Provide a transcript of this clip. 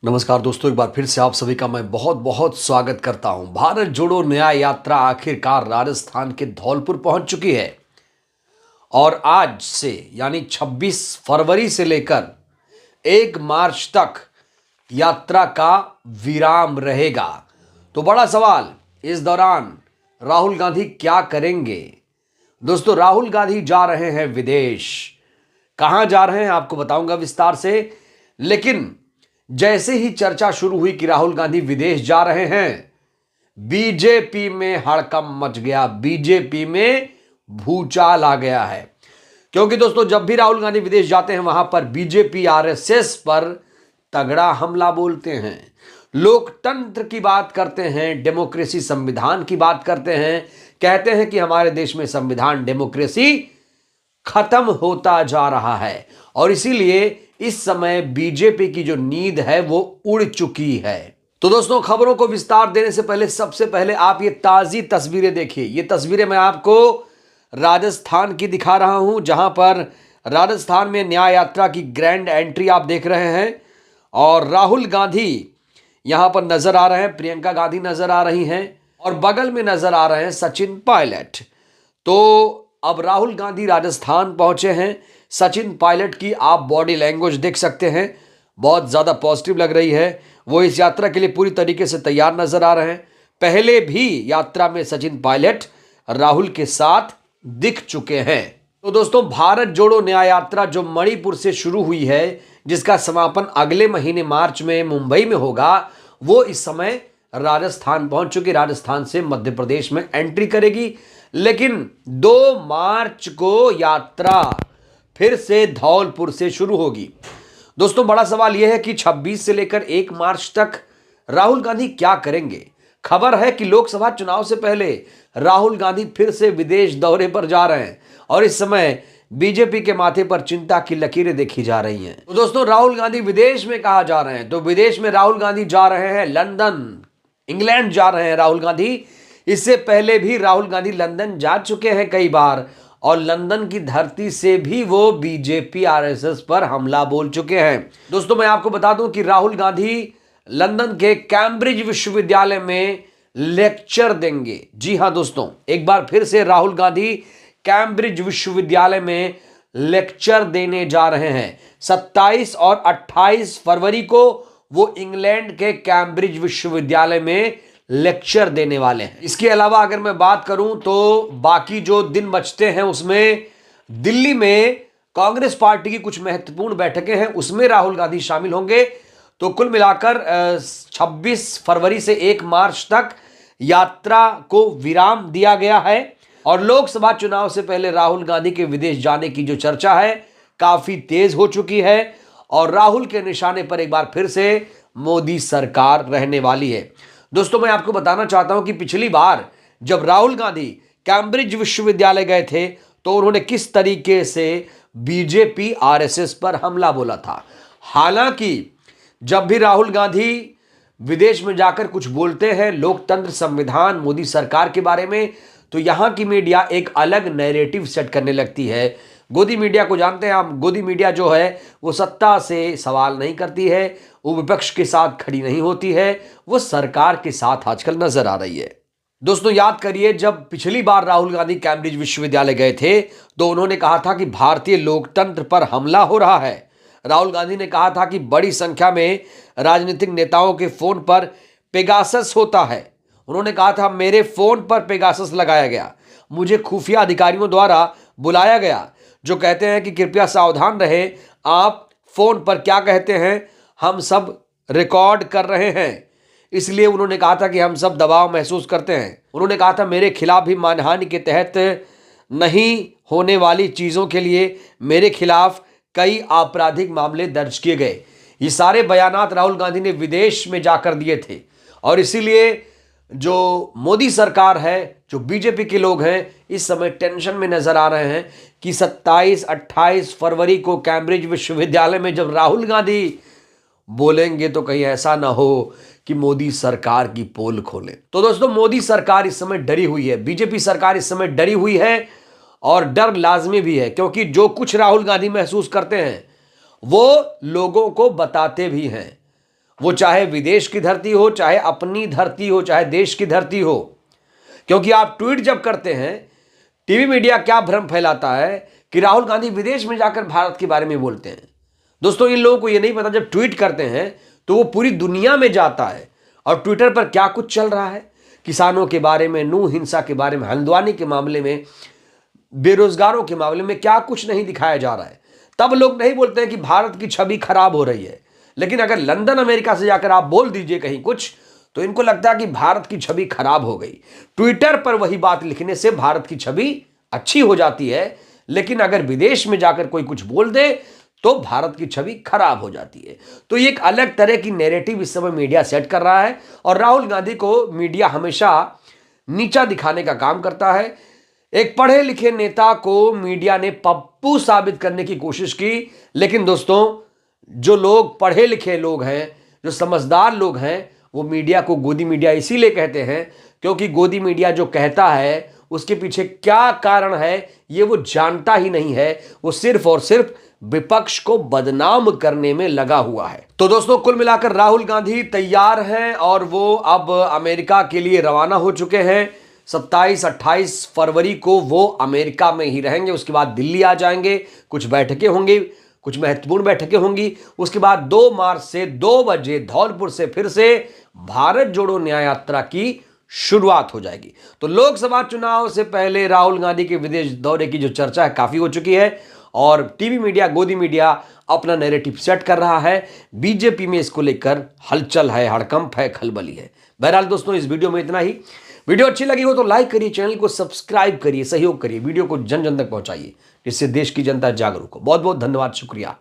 नमस्कार दोस्तों, एक बार फिर से आप सभी का मैं बहुत बहुत स्वागत करता हूं। भारत जोड़ो न्याय यात्रा आखिरकार राजस्थान के धौलपुर पहुंच चुकी है और आज से यानी 26 फरवरी से लेकर 1 मार्च तक यात्रा का विराम रहेगा। तो बड़ा सवाल, इस दौरान राहुल गांधी क्या करेंगे? दोस्तों, राहुल गांधी जा रहे हैं विदेश। कहां जा रहे हैं आपको बताऊंगा विस्तार से, लेकिन जैसे ही चर्चा शुरू हुई कि राहुल गांधी विदेश जा रहे हैं, बीजेपी में हड़कंप मच गया, बीजेपी में भूचाल आ गया है। क्योंकि दोस्तों, जब भी राहुल गांधी विदेश जाते हैं वहां पर बीजेपी आरएसएस पर तगड़ा हमला बोलते हैं, लोकतंत्र की बात करते हैं, डेमोक्रेसी संविधान की बात करते हैं, कहते हैं कि हमारे देश में संविधान डेमोक्रेसी खत्म होता जा रहा है और इसीलिए इस समय बीजेपी की जो नींद है वो उड़ चुकी है। तो दोस्तों, खबरों को विस्तार देने से पहले सबसे पहले आप ये ताजी तस्वीरें देखिए। ये तस्वीरें मैं आपको राजस्थान की दिखा रहा हूं, जहां पर राजस्थान में न्याय यात्रा की ग्रैंड एंट्री आप देख रहे हैं और राहुल गांधी यहां पर नजर आ रहे हैं, प्रियंका गांधी नजर आ रही हैं और बगल में नजर आ रहे हैं सचिन पायलट। तो अब राहुल गांधी राजस्थान पहुंचे हैं। सचिन पायलट की आप बॉडी लैंग्वेज देख सकते हैं, बहुत ज़्यादा पॉजिटिव लग रही है। वो इस यात्रा के लिए पूरी तरीके से तैयार नजर आ रहे हैं। पहले भी यात्रा में सचिन पायलट राहुल के साथ दिख चुके हैं। तो दोस्तों, भारत जोड़ो न्याय यात्रा जो मणिपुर से शुरू हुई है, जिसका समापन अगले महीने मार्च में मुंबई में होगा, वो इस समय राजस्थान पहुंच चुकी। राजस्थान से मध्य प्रदेश में एंट्री करेगी, लेकिन 2 मार्च को यात्रा फिर से धौलपुर से शुरू होगी। दोस्तों, बड़ा सवाल यह है कि 26 से लेकर 1 मार्च तक राहुल गांधी क्या करेंगे। खबर है कि लोकसभा चुनाव से पहले राहुल गांधी फिर से विदेश दौरे पर जा रहे हैं और इस समय बीजेपी के माथे पर चिंता की लकीरें देखी जा रही हैं। तो दोस्तों, राहुल गांधी विदेश में कहा जा रहे हैं, तो विदेश में राहुल गांधी जा रहे हैं लंदन, इंग्लैंड जा रहे हैं राहुल गांधी। इससे पहले भी राहुल गांधी लंदन जा चुके हैं कई बार और लंदन की धरती से भी वो बीजेपी आरएसएस पर हमला बोल चुके हैं। दोस्तों, मैं आपको बता दूं कि राहुल गांधी लंदन के कैम्ब्रिज विश्वविद्यालय में लेक्चर देंगे। जी हां दोस्तों, एक बार फिर से राहुल गांधी कैम्ब्रिज विश्वविद्यालय में लेक्चर देने जा रहे हैं। 27 और 28 फरवरी को वो इंग्लैंड के कैम्ब्रिज विश्वविद्यालय में लेक्चर देने वाले हैं। इसके अलावा अगर मैं बात करूं तो बाकी जो दिन बचते हैं उसमें दिल्ली में कांग्रेस पार्टी की कुछ महत्वपूर्ण बैठकें हैं, उसमें राहुल गांधी शामिल होंगे। तो कुल मिलाकर 26 फरवरी से 1 मार्च तक यात्रा को विराम दिया गया है और लोकसभा चुनाव से पहले राहुल गांधी के विदेश जाने की जो चर्चा है काफी तेज हो चुकी है और राहुल के निशाने पर एक बार फिर से मोदी सरकार रहने वाली है। दोस्तों, मैं आपको बताना चाहता हूं कि पिछली बार जब राहुल गांधी कैम्ब्रिज विश्वविद्यालय गए थे तो उन्होंने किस तरीके से बीजेपी आरएसएस पर हमला बोला था। हालांकि जब भी राहुल गांधी विदेश में जाकर कुछ बोलते हैं लोकतंत्र, संविधान, मोदी सरकार के बारे में, तो यहां की मीडिया एक अलग नैरेटिव सेट करने लगती है। गोदी मीडिया को जानते हैं आप, गोदी मीडिया जो है वो सत्ता से सवाल नहीं करती है, वो विपक्ष के साथ खड़ी नहीं होती है, वो सरकार के साथ आजकल नजर आ रही है। दोस्तों, याद करिए, जब पिछली बार राहुल गांधी कैम्ब्रिज विश्वविद्यालय गए थे तो उन्होंने कहा था कि भारतीय लोकतंत्र पर हमला हो रहा है। राहुल गांधी ने कहा था कि बड़ी संख्या में राजनीतिक नेताओं के फोन पर पेगासस होता है। उन्होंने कहा था मेरे फोन पर पेगासस लगाया गया, मुझे खुफिया अधिकारियों द्वारा बुलाया गया जो कहते हैं कि कृपया सावधान रहें, आप फोन पर क्या कहते हैं हम सब रिकॉर्ड कर रहे हैं। इसलिए उन्होंने कहा था कि हम सब दबाव महसूस करते हैं। उन्होंने कहा था मेरे खिलाफ भी मानहानि के तहत नहीं होने वाली चीज़ों के लिए मेरे खिलाफ कई आपराधिक मामले दर्ज किए गए। ये सारे बयानात राहुल गांधी ने विदेश में जाकर दिए थे और इसीलिए जो मोदी सरकार है, जो बीजेपी के लोग हैं, इस समय टेंशन में नजर आ रहे हैं कि 27-28 फरवरी को कैम्ब्रिज विश्वविद्यालय में जब राहुल गांधी बोलेंगे तो कहीं ऐसा ना हो कि मोदी सरकार की पोल खोले। तो दोस्तों, मोदी सरकार इस समय डरी हुई है, बीजेपी सरकार इस समय डरी हुई है और डर लाजमी भी है, क्योंकि जो कुछ राहुल गांधी महसूस करते हैं वो लोगों को बताते भी हैं वो चाहे विदेश की धरती हो, चाहे अपनी धरती हो, चाहे देश की धरती हो। क्योंकि आप ट्वीट जब करते हैं, टीवी मीडिया क्या भ्रम फैलाता है कि राहुल गांधी विदेश में जाकर भारत के बारे में बोलते हैं। दोस्तों, इन लोगों को ये नहीं पता, जब ट्वीट करते हैं तो वो पूरी दुनिया में जाता है और ट्विटर पर क्या कुछ चल रहा है, किसानों के बारे में, नूह हिंसा के बारे में, हल्द्वानी के मामले में, बेरोजगारों के मामले में क्या कुछ नहीं दिखाया जा रहा है। तब लोग नहीं बोलते हैं कि भारत की छवि खराब हो रही है। लेकिन अगर लंदन अमेरिका से जाकर आप बोल दीजिए कहीं कुछ, तो इनको लगता है कि भारत की छवि खराब हो गई। ट्विटर पर वही बात लिखने से भारत की छवि अच्छी हो जाती है, लेकिन अगर विदेश में जाकर कोई कुछ बोल दे तो भारत की छवि खराब हो जाती है। तो ये एक अलग तरह की नैरेटिव इस समय मीडिया सेट कर रहा है और राहुल गांधी को मीडिया हमेशा नीचा दिखाने का काम करता है। एक पढ़े लिखे नेता को मीडिया ने पप्पू साबित करने की कोशिश की, लेकिन दोस्तों, जो लोग पढ़े लिखे लोग हैं, जो समझदार लोग हैं, वो मीडिया को गोदी मीडिया इसीलिए कहते हैं क्योंकि गोदी मीडिया जो कहता है उसके पीछे क्या कारण है ये वो जानता ही नहीं है। वो सिर्फ और सिर्फ विपक्ष को बदनाम करने में लगा हुआ है। तो दोस्तों, कुल मिलाकर राहुल गांधी तैयार हैं और वो अब अमेरिका के लिए रवाना हो चुके हैं। 27-28 फरवरी को वो अमेरिका में ही रहेंगे, उसके बाद दिल्ली आ जाएंगे, कुछ बैठकें होंगी, कुछ महत्वपूर्ण बैठकें होंगी। उसके बाद 2 मार्च से 2 बजे धौलपुर से फिर से भारत जोड़ो न्याय यात्रा की शुरुआत हो जाएगी। तो लोकसभा चुनाव से पहले राहुल गांधी के विदेश दौरे की जो चर्चा है काफी हो चुकी है और टीवी मीडिया, गोदी मीडिया अपना नैरेटिव सेट कर रहा है। बीजेपी में इसको लेकर हलचल है, हड़कंप है, खलबली है। बहरहाल दोस्तों, इस वीडियो में इतना ही। वीडियो अच्छी लगी हो तो लाइक करिए, चैनल को सब्सक्राइब करिए, सहयोग करिए, वीडियो को जन जन तक पहुंचाइए, जिससे देश की जनता जागरूक हो। बहुत बहुत धन्यवाद, शुक्रिया।